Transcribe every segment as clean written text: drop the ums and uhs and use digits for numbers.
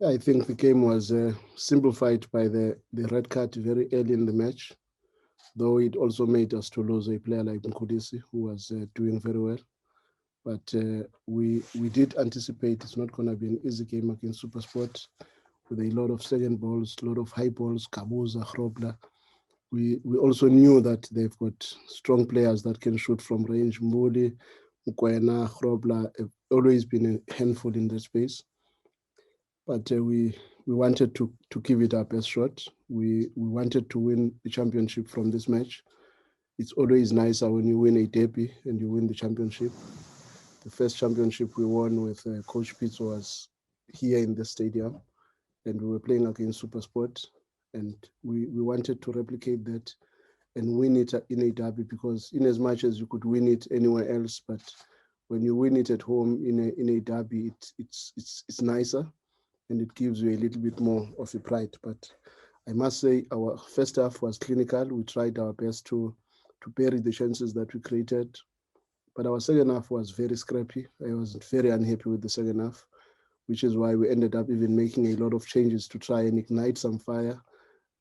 I think the game was simplified by the red card very early in the match, though it also made us to lose a player like Mngqithi, who was doing very well. But we did anticipate it's not going to be an easy game against Supersport with a lot of second balls, a lot of high balls, Kabuza, Hrobla. We also knew that they've got strong players that can shoot from range. Mbuli, Mkwena, Hrobla have always been a handful in that space. But we wanted to give it our best shot. We wanted to win the championship from this match. It's always nicer when you win a derby and you win the championship. The first championship we won with Coach Pitts was here in the stadium, and we were playing against Supersport, and we wanted to replicate that and win it in a derby, because in as much as you could win it anywhere else, but when you win it at home in a derby, it's nicer, and it gives you a little bit more of a pride. But I must say our first half was clinical. We tried our best to bury the chances that we created. But our second half was very scrappy. I was very unhappy with the second half, which is why we ended up even making a lot of changes to try and ignite some fire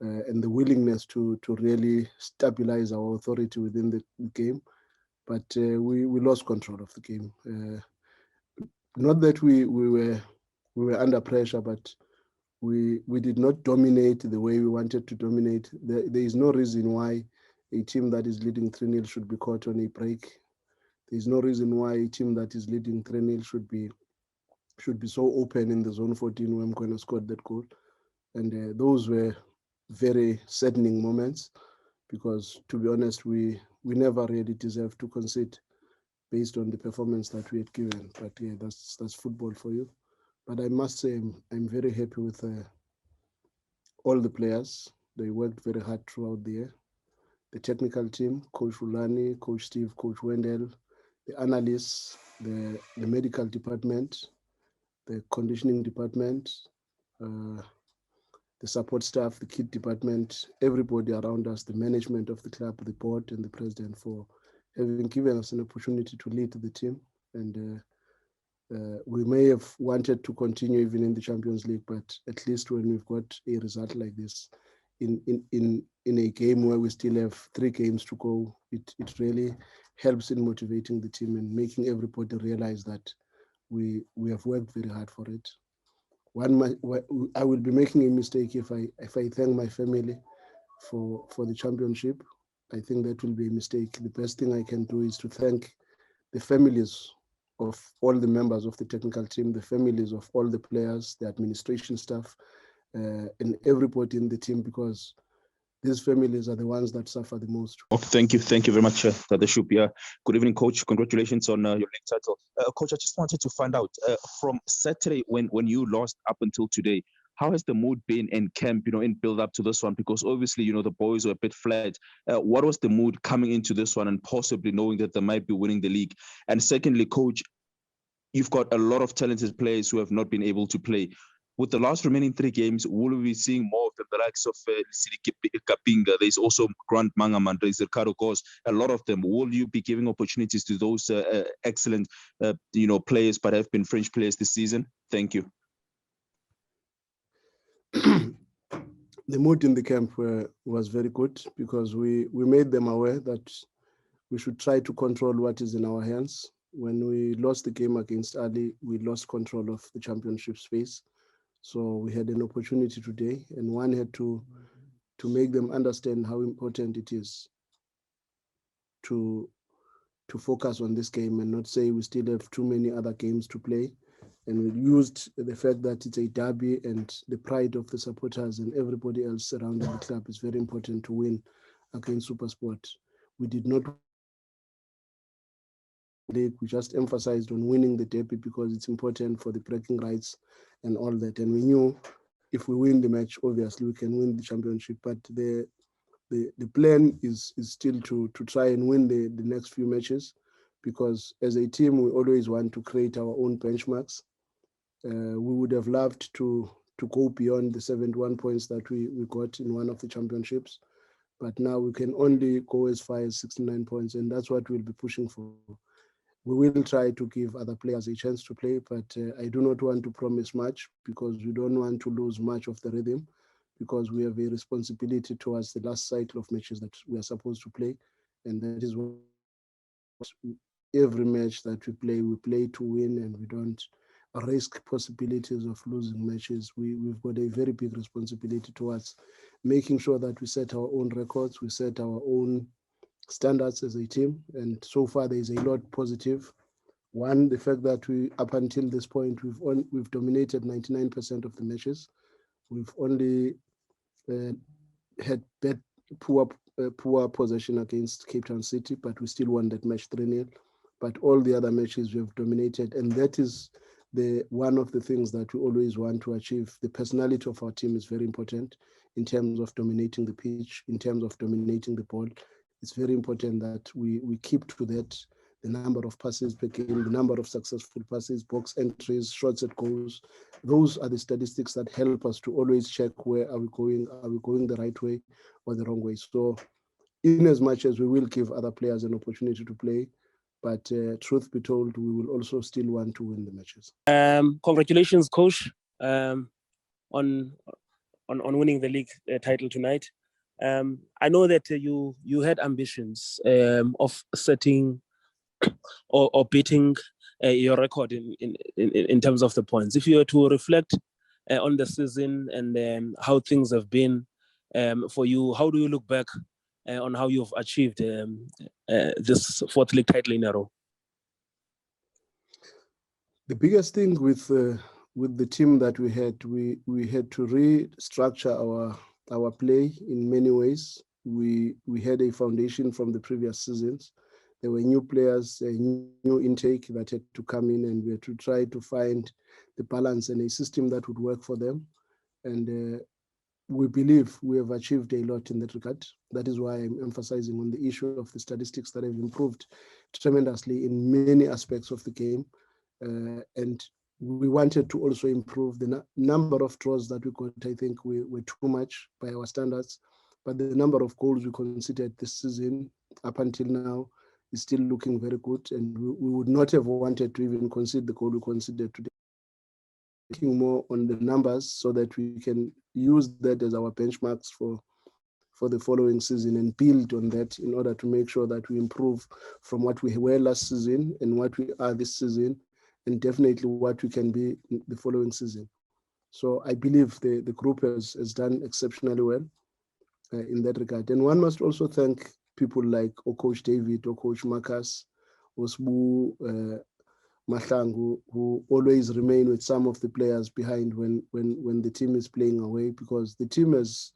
and the willingness to really stabilize our authority within the game. But we lost control of the game. Not that we were under pressure, but we did not dominate the way we wanted to dominate. There is no reason why a team that is leading 3-0 should be caught on a break. There's no reason why a team that is leading 3-0 should be so open in the zone 14 where Mkwena scored that goal. And those were very saddening moments, because to be honest, we never really deserved to concede based on the performance that we had given. But yeah, that's football for you. But I must say I'm very happy with all the players. They worked very hard throughout the year. The technical team, Coach Fulani, Coach Steve, Coach Wendell, the analysts, the medical department, the conditioning department, uh, the support staff, the kit department, everybody around us, the management of the club, the board, and the president for having given us an opportunity to lead the team. And we may have wanted to continue even in the Champions League, but at least when we've got a result like this in a game where we still have 3 games to go, it really helps in motivating the team and making everybody realize that we have worked very hard for it. I will be making a mistake if I thank my family for the championship. I think that will be a mistake. The best thing I can do is to thank the families of all the members of the technical team, the families of all the players, the administration staff, and everybody in the team, because these families are the ones that suffer the most. Oh, thank you very much, Tadeshup. Yeah. Good evening, Coach. Congratulations on your league title. Coach, I just wanted to find out from Saturday when you lost up until today, how has the mood been in camp, in build up to this one? Because obviously, the boys were a bit flat. What was the mood coming into this one and possibly knowing that they might be winning the league? And secondly, Coach, you've got a lot of talented players who have not been able to play. With the last remaining 3 games, will we be seeing more of the likes of Sidi Kapinga? There's also Grant Mangaman, there's Ricardo Gos, a lot of them. Will you be giving opportunities to those excellent players, but have been French players this season? Thank you. The mood in the camp was very good, because we made them aware that we should try to control what is in our hands. When we lost the game against Ali, we lost control of the championship space. So we had an opportunity today, and one had to make them understand how important it is to focus on this game and not say we still have too many other games to play. And we used the fact that it's a derby and the pride of the supporters and everybody else surrounding the club is very important to win against Supersport. We did not league. We just emphasized on winning the derby because it's important for the bragging rights and all that. And we knew if we win the match, obviously we can win the championship. But the plan is still to try and win the next few matches, because as a team we always want to create our own benchmarks. We would have loved to go beyond the 71 points that we got in one of the championships, but now we can only go as far as 69 points, and that's what we'll be pushing for. we will try to give other players a chance to play, but I do not want to promise much because we don't want to lose much of the rhythm, because we have a responsibility towards the last cycle of matches that we are supposed to play. And that is what every match that we play to win, and we don't risk possibilities of losing matches. We've got a very big responsibility towards making sure that we set our own records, we set our own standards as a team. And so far, there is a lot positive. One, the fact that we, up until this point, we've dominated 99% of the matches. We've only had poor possession against Cape Town City, but we still won that match 3-0. But all the other matches we have dominated, and that is one of the things that we always want to achieve. The personality of our team is very important in terms of dominating the pitch, in terms of dominating the ball. It's very important that we keep to that. The number of passes per game, the number of successful passes, box entries, shots at goals. Those are the statistics that help us to always check where are we going the right way or the wrong way. So in as much as we will give other players an opportunity to play, but truth be told, we will also still want to win the matches. Congratulations, coach, on winning the league title tonight. I know that you had ambitions of setting or beating your record in terms of the points. If you were to reflect on the season and how things have been for you, how do you look back on how you've achieved this fourth league title in a row? The biggest thing with the team that we had to restructure our play in many ways. We had a foundation from the previous seasons. There were new players, a new intake that had to come in, and we had to try to find the balance and a system that would work for them. And we believe we have achieved a lot in that regard. That is why I'm emphasizing on the issue of the statistics that have improved tremendously in many aspects of the game. And we wanted to also improve the number of draws that we got. I think we were too much by our standards, but the number of goals we conceded this season up until now is still looking very good, and we would not have wanted to even concede the goal we conceded today. Looking more on the numbers so that we can use that as our benchmarks for the following season and build on that in order to make sure that we improve from what we were last season and what we are this season, and definitely what we can be in the following season. So I believe the group has done exceptionally well in that regard. And one must also thank people like Coach David or Coach Marcus, Osbu, Mahlangu, who always remain with some of the players behind when the team is playing away, because the team has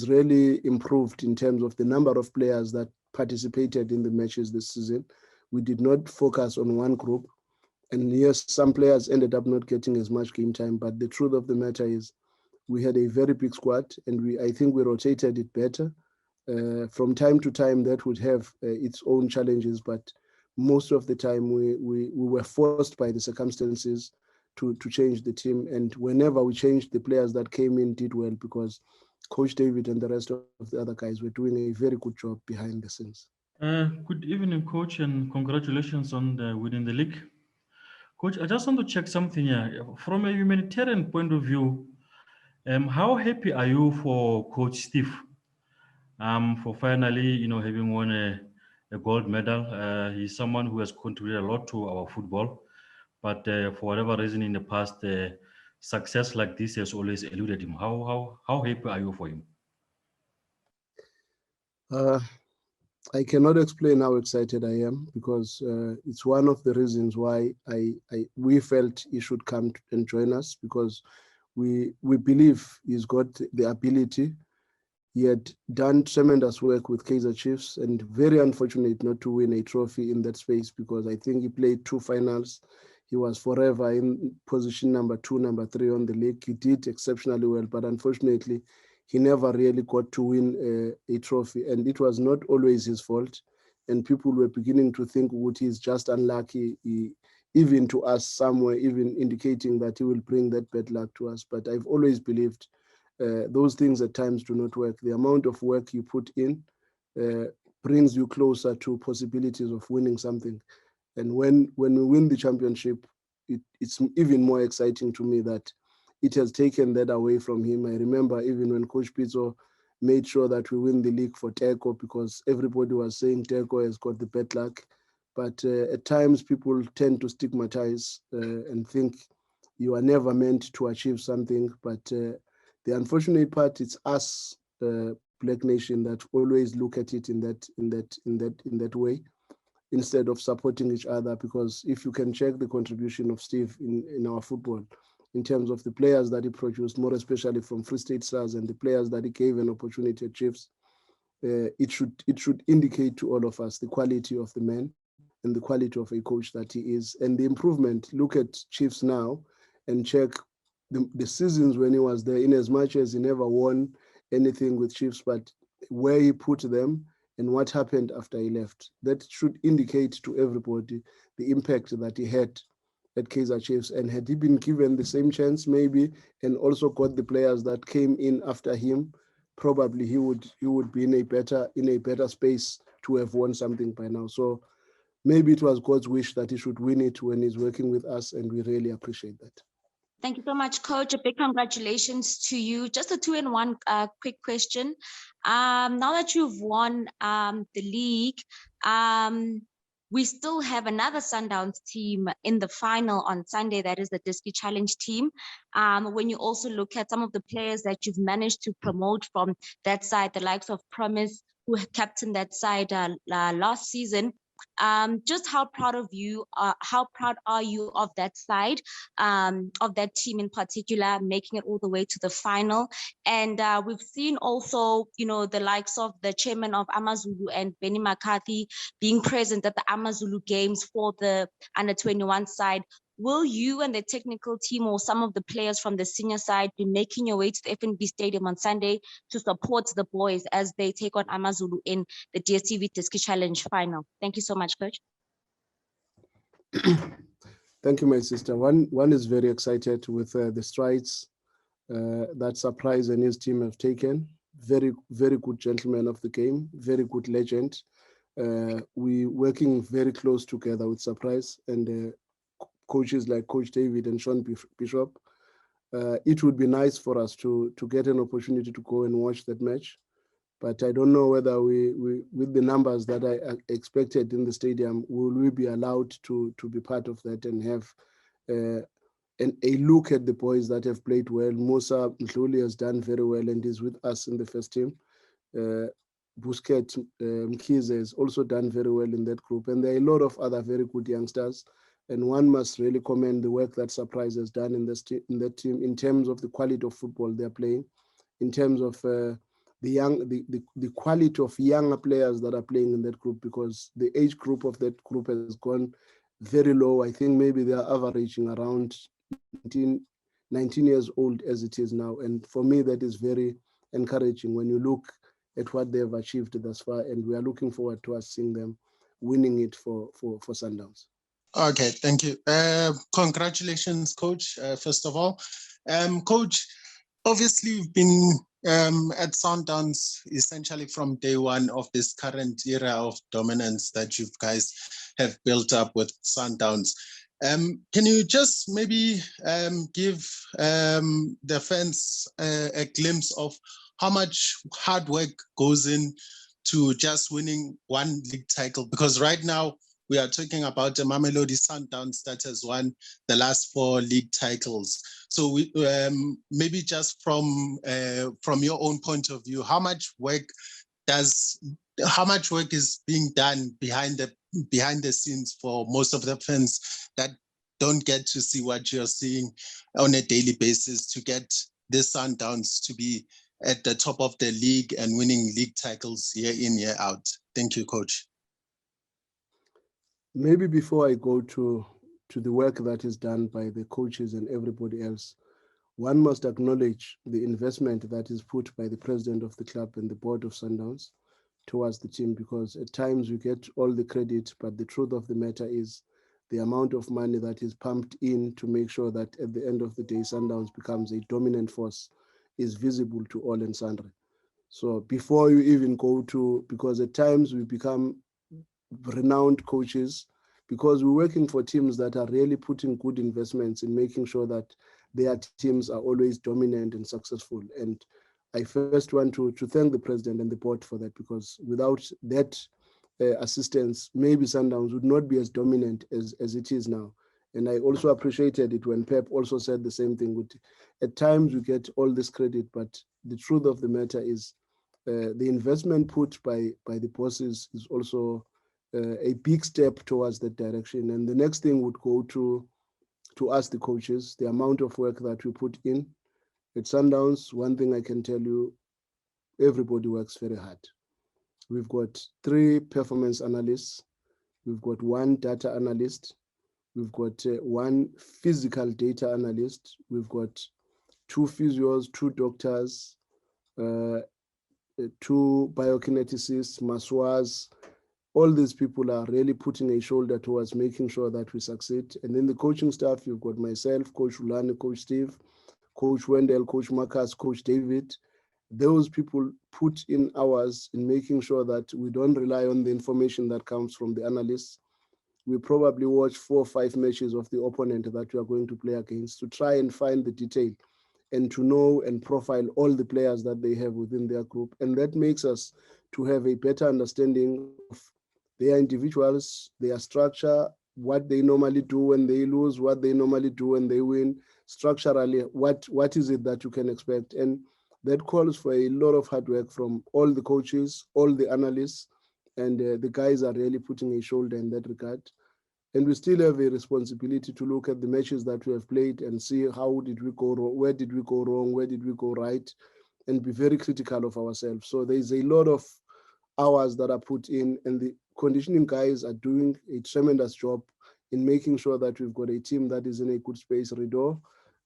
really improved in terms of the number of players that participated in the matches this season. We did not focus on one group. And yes, some players ended up not getting as much game time, but the truth of the matter is we had a very big squad, and I think we rotated it better. From time to time, that would have its own challenges, but most of the time we were forced by the circumstances to change the team. And whenever we changed, the players that came in did well, because Coach David and the rest of the other guys were doing a very good job behind the scenes. Good evening, Coach, and congratulations on winning the league. Coach, I just want to check something here. From a humanitarian point of view, how happy are you for Coach Steve for finally, having won a gold medal? He's someone who has contributed a lot to our football, but for whatever reason in the past, success like this has always eluded him. How happy are you for him? I cannot explain how excited I am, because it's one of the reasons why we felt he should come and join us, because we believe he's got the ability. He had done tremendous work with Kaizer Chiefs, and very unfortunate not to win a trophy in that space, because I think he played 2 finals. He was forever in position number 2, number 3 on the league. He did exceptionally well, but unfortunately, he never really got to win a trophy, and it was not always his fault. And people were beginning to think, he's just unlucky, even to us somewhere, even indicating that he will bring that bad luck to us. But I've always believed those things at times do not work. The amount of work you put in brings you closer to possibilities of winning something. And when we win the championship, it's even more exciting to me that it has taken that away from him. I remember even when Coach Pitso made sure that we win the league for Teko, because everybody was saying Teko has got the bad luck. But at times people tend to stigmatize and think you are never meant to achieve something. But the unfortunate part, it's us, Black Nation, that always look at it in that way, instead of supporting each other. Because if you can check the contribution of Steve in our football, in terms of the players that he produced, more especially from Free State Stars, and the players that he gave an opportunity at Chiefs, it should indicate to all of us the quality of the man and the quality of a coach that he is, and the improvement. Look at Chiefs now and check the seasons when he was there, in as much as he never won anything with Chiefs, but where he put them and what happened after he left. That should indicate to everybody the impact that he had at Kaizer Chiefs. And had he been given the same chance, maybe, and also got the players that came in after him, probably he would be in a better space to have won something by now. So maybe it was God's wish that he should win it when he's working with us, and we really appreciate that. Thank you so much, Coach. A big congratulations to you. Just a 2-in-1 quick question. Now that you've won the league, we still have another Sundowns team in the final on Sunday. That is the Diski Challenge team. When you also look at some of the players that you've managed to promote from that side, the likes of Promise, who captained that side last season, just how proud are you of that side, of that team in particular, making it all the way to the final? And we've seen also, the likes of the chairman of AmaZulu and Benny McCarthy being present at the AmaZulu games for the under-21 side. Will you and the technical team or some of the players from the senior side be making your way to the FNB Stadium on Sunday to support the boys as they take on AmaZulu in the DSTV Diski Challenge final? Thank you so much, Coach. Thank you, my sister. One is very excited with the strides that Surprise and his team have taken. Very, very good gentleman of the game, very good legend. We working very close together with Surprise and coaches like Coach David and Sean Bishop. It would be nice for us to get an opportunity to go and watch that match. But I don't know whether we with the numbers that I expected in the stadium, will we be allowed to be part of that and have a look at the boys that have played well. Musa Mhluli has done very well and is with us in the first team. Busquets Mkhize has also done very well in that group. And there are a lot of other very good youngsters. And one must really commend the work that Surprise has done in that team in terms of the quality of football they're playing, in terms of the quality of younger players that are playing in that group, because the age group of that group has gone very low. I think maybe they are averaging around 19 years old as it is now. And for me, that is very encouraging when you look at what they have achieved thus far. And we are looking forward to us seeing them winning it for Sundowns. Okay, thank you. Congratulations, Coach, first of all. Coach, obviously you've been at Sundowns essentially from day one of this current era of dominance that you guys have built up with Sundowns. Can you just maybe give the fans a glimpse of how much hard work goes in to just winning one league title? Because right now, we are talking about the Mamelodi Sundowns that has won the last 4 league titles. So we, maybe just from your own point of view, how much work is being done behind the scenes for most of the fans that don't get to see what you're seeing on a daily basis to get this Sundowns to be at the top of the league and winning league titles year in, year out? Thank you, Coach. Maybe before I go to the work that is done by the coaches and everybody else, one must acknowledge the investment that is put by the president of the club and the board of Sundowns towards the team, because at times we get all the credit, but the truth of the matter is the amount of money that is pumped in to make sure that at the end of the day, Sundowns becomes a dominant force is visible to all and sundry. So before you even go to, because at times we become renowned coaches because we're working for teams that are really putting good investments in making sure that their teams are always dominant and successful. And I first want to thank the president and the board for that, because without that assistance, maybe Sundowns would not be as dominant as it is now. And I also appreciated it when Pep also said the same thing. At times we get all this credit, but the truth of the matter is the investment put by the bosses is also a big step towards that direction. And the next thing would go to us, the coaches, the amount of work that we put in. At Sundowns, one thing I can tell you, everybody works very hard. We've got 3 performance analysts. We've got 1 data analyst. We've got 1 physical data analyst. We've got 2 physios, 2 doctors, 2 biokineticists, masseurs. All these people are really putting a shoulder towards making sure that we succeed. And then the coaching staff, you've got myself, Coach Ulani, Coach Steve, Coach Wendell, Coach Marcus, Coach David. Those people put in hours in making sure that we don't rely on the information that comes from the analysts. We probably watch 4 or 5 matches of the opponent that we are going to play against to try and find the detail and to know and profile all the players that they have within their group. And that makes us to have a better understanding of their individuals, their structure, what they normally do when they lose, what they normally do when they win, structurally, what is it that you can expect. And that calls for a lot of hard work from all the coaches, all the analysts, and the guys are really putting a shoulder in that regard. And we still have a responsibility to look at the matches that we have played and see how did we go wrong, where did we go wrong, where did we go right, and be very critical of ourselves. So there's a lot of hours that are put in, and the conditioning guys are doing a tremendous job in making sure that we've got a team that is in a good space. Rido,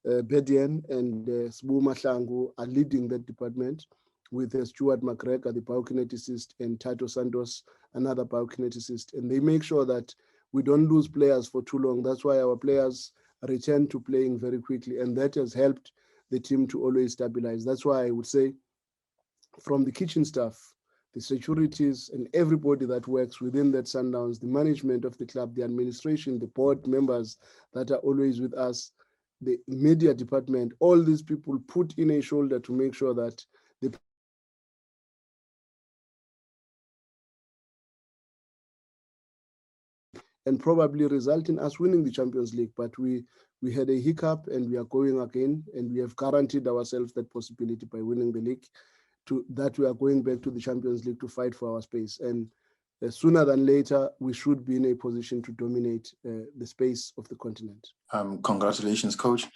Bedian, and Sbu Mahlangu are leading that department, with Stuart McGregor, the biokineticist, and Tato Santos, another biokineticist. And they make sure that we don't lose players for too long. That's why our players return to playing very quickly. And that has helped the team to always stabilize. That's why I would say from the kitchen staff, the securities, and everybody that works within that Sundowns, the management of the club, the administration, the board members that are always with us, the media department, all these people put in a shoulder to make sure that the and probably result in us winning the Champions League. But we had a hiccup, and we are going again, and we have guaranteed ourselves that possibility by winning the league, that we are going back to the Champions League to fight for our space. And sooner than later, we should be in a position to dominate the space of the continent. Congratulations, Coach.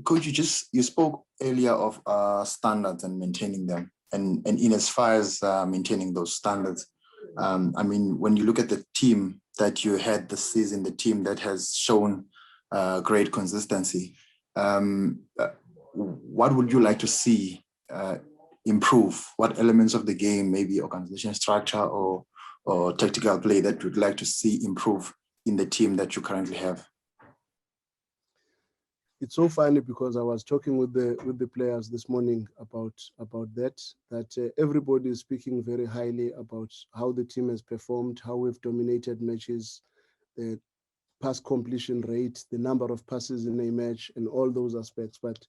Coach, you spoke earlier of standards and maintaining them, and in as far as maintaining those standards, I mean, when you look at the team that you had this season, the team that has shown great consistency, what would you like to see improve? What elements of the game, maybe organization structure or tactical play, that you'd like to see improve in the team that you currently have? It's so funny because I was talking with the players this morning about that everybody is speaking very highly about how the team has performed, how we've dominated matches, the pass completion rate, the number of passes in a match, and all those aspects. But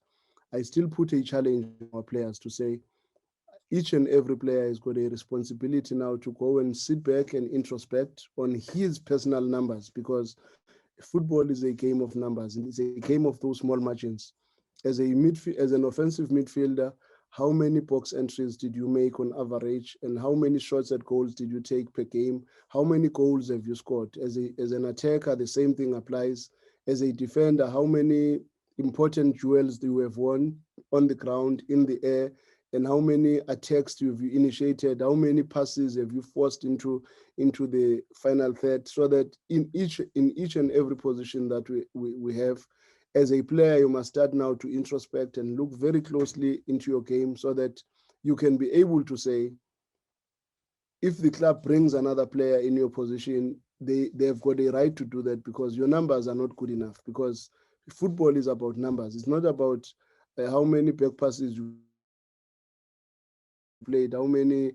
I still put a challenge on our players to say each and every player has got a responsibility now to go and sit back and introspect on his personal numbers, because football is a game of numbers, and it's a game of those small margins. As an offensive midfielder, how many box entries did you make on average, and how many shots at goals did you take per game? How many goals have you scored? As an attacker, the same thing applies. As a defender, how many important duels do you have won on the ground, in the air, and how many attacks have you initiated? How many passes have you forced into the final third? So that in each and every position that we have, as a player, you must start now to introspect and look very closely into your game, so that you can be able to say, if the club brings another player in your position, they've got a right to do that, because your numbers are not good enough. Because football is about numbers. It's not about how many back passes you played, how many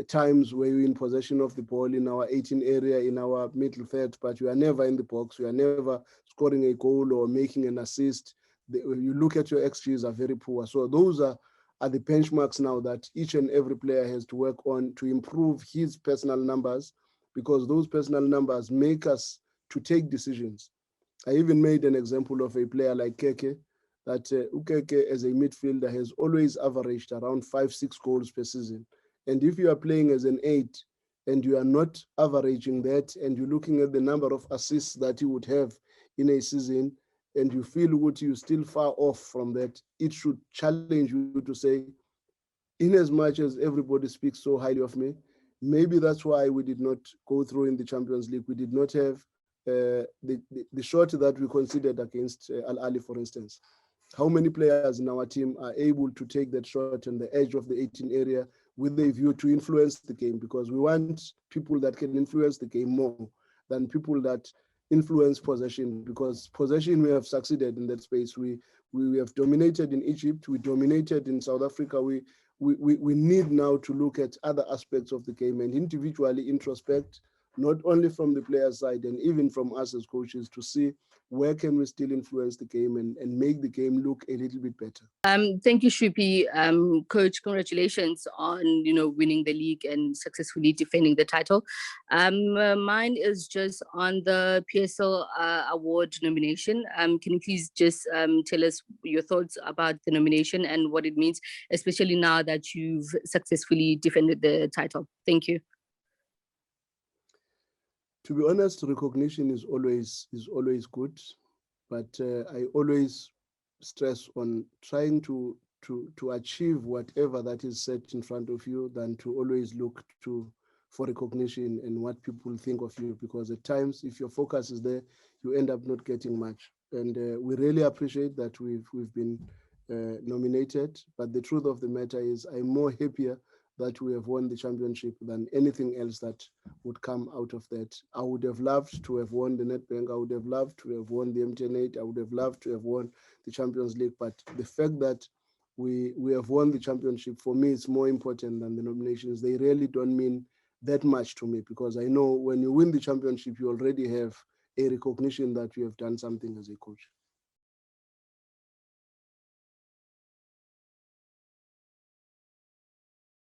times where you're in possession of the ball in our 18 area, in our middle third, but you are never in the box. You are never scoring a goal or making an assist. You look at your XGs are very poor. So those are the benchmarks now that each and every player has to work on to improve his personal numbers, because those personal numbers make us to take decisions. I even made an example of a player like Keke, that Ukeke as a midfielder has always averaged around 5-6 goals per season. And if you are playing as an 8 and you are not averaging that, and you're looking at the number of assists that you would have in a season, and you feel what you're still far off from that, it should challenge you to say, in as much as everybody speaks so highly of me, maybe that's why we did not go through in the Champions League. We did not have the shot that we considered against Al Ahly, for instance. How many players in our team are able to take that shot on the edge of the 18 area with a view to influence the game? Because we want people that can influence the game more than people that influence possession, because possession, we have succeeded in that space. We have dominated in Egypt, we dominated in South Africa. We need now to look at other aspects of the game and individually introspect, not only from the player side and even from us as coaches, to see where can we still influence the game and make the game look a little bit better. Thank you, Shupi. Coach, congratulations on winning the league and successfully defending the title. Mine is just on the PSL award nomination. Can you please just tell us your thoughts about the nomination and what it means, especially now that you've successfully defended the title? Thank you. To be honest, recognition is always good, but I always stress on trying to achieve whatever that is set in front of you than to always look for recognition and what people think of you, because at times, if your focus is there, you end up not getting much. And we really appreciate that we've been nominated, but the truth of the matter is I'm more happier that we have won the championship than anything else that would come out of that. I would have loved to have won the Nedbank. I would have loved to have won the MTN8. I would have loved to have won the Champions League. But the fact that we have won the championship, for me, it's more important than the nominations. They really don't mean that much to me, because I know when you win the championship, you already have a recognition that you have done something as a coach.